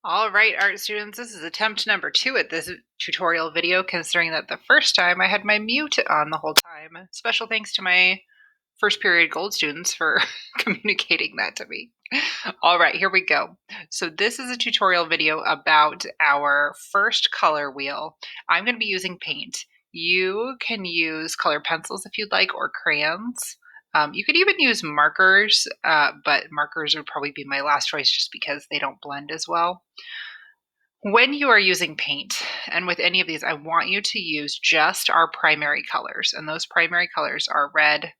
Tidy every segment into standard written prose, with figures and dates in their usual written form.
All right, art students, this is attempt number 2 at this tutorial video, considering that the first time I had my mute on the whole time. Special thanks to my first period gold students for communicating that to me. All right, here we go. So this is a tutorial video about our first color wheel. I'm going to be using paint. You can use color pencils if you'd like, or crayons. You could even use markers, but markers would probably be my last choice just because they don't blend as well. When you are using paint, and with any of these, I want you to use just our primary colors, and those primary colors are red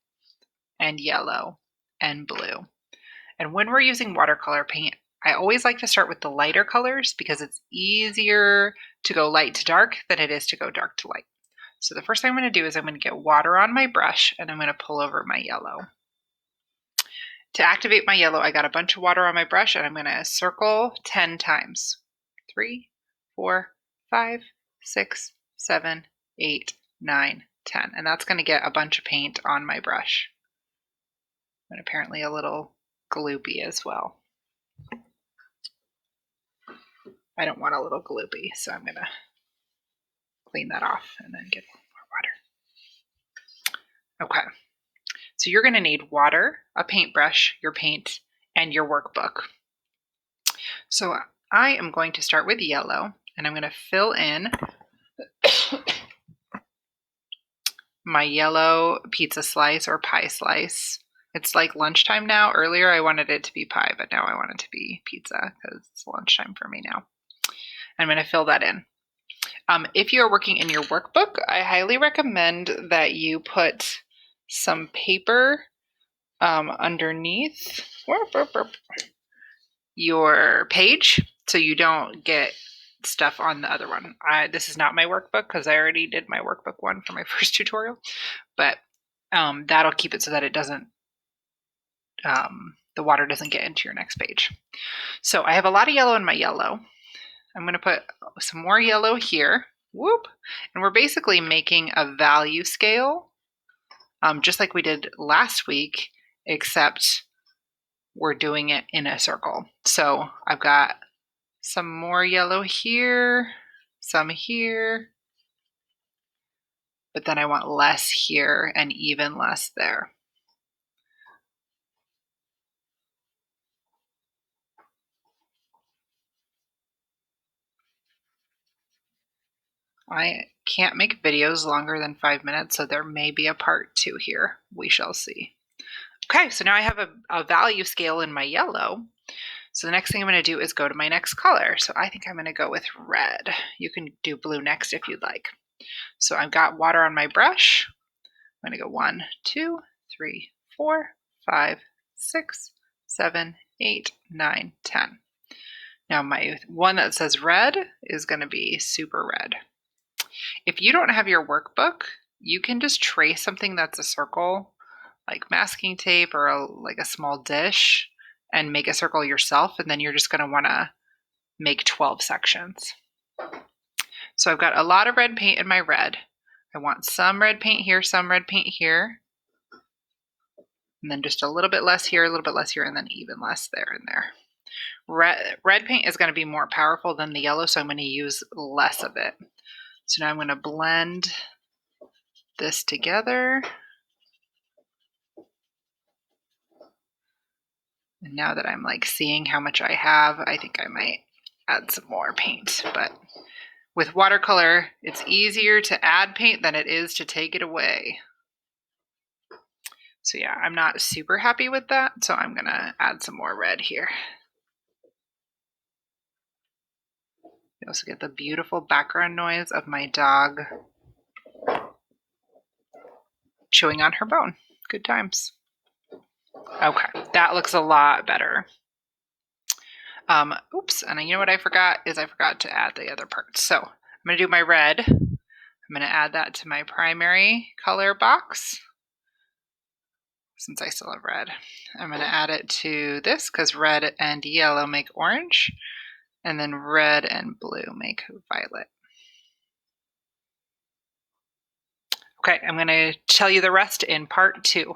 and yellow and blue. And when we're using watercolor paint, I always like to start with the lighter colors because it's easier to go light to dark than it is to go dark to light. So the first thing I'm going to do is I'm going to get water on my brush and I'm going to pull over my yellow. To activate my yellow, I got a bunch of water on my brush and I'm going to circle 10 times. 3, 4, 5, 6, 7, 8, 9, 10. And that's going to get a bunch of paint on my brush. And apparently a little gloopy as well. I don't want a little gloopy, so I'm going to clean that off and then get a little more water. Okay, so you're going to need water, a paintbrush, your paint, and your workbook. So I am going to start with yellow, and I'm going to fill in my yellow pizza slice or pie slice. It's like lunchtime now. Earlier I wanted it to be pie, but now I want it to be pizza because it's lunchtime for me now. I'm going to fill that in. If you are working in your workbook, I highly recommend that you put some paper underneath your page so you don't get stuff on the other one. This is not my workbook because I already did my workbook one for my first tutorial, but that'll keep it so that it doesn't, the water doesn't get into your next page. So I have a lot of yellow in my yellow. I'm going to put some more yellow here. Whoop. And we're basically making a value scale, just like we did last week, except we're doing it in a circle. So I've got some more yellow here, some here, but then I want less here and even less there. I can't make videos longer than 5 minutes, so there may be a part 2 here. We shall see. Okay, so now I have a value scale in my yellow. So the next thing I'm going to do is go to my next color. So I think I'm going to go with red. You can do blue next if you'd like. So I've got water on my brush. I'm going to go 1, 2, 3, 4, 5, 6, 7, 8, 9, 10. Now my one that says red is going to be super red. If you don't have your workbook, you can just trace something that's a circle, like masking tape or like a small dish, and make a circle yourself, and then you're just going to want to make 12 sections. So I've got a lot of red paint in my red. I want some red paint here, some red paint here, and then just a little bit less here, a little bit less here, and then even less there and there. Red paint is going to be more powerful than the yellow, so I'm going to use less of it. So now I'm going to blend this together. And now that I'm like seeing how much I have, I think I might add some more paint. But with watercolor, it's easier to add paint than it is to take it away. So yeah, I'm not super happy with that, so I'm going to add some more red here. You also get the beautiful background noise of my dog chewing on her bone. Good times. Okay, that looks a lot better. Oops, and you know what I forgot is I forgot to add the other parts. So I'm going to do my red. I'm going to add that to my primary color box, since I still have red. I'm going to add it to this because red and yellow make orange, and then red and blue make violet. Okay, I'm going to tell you the rest in part 2.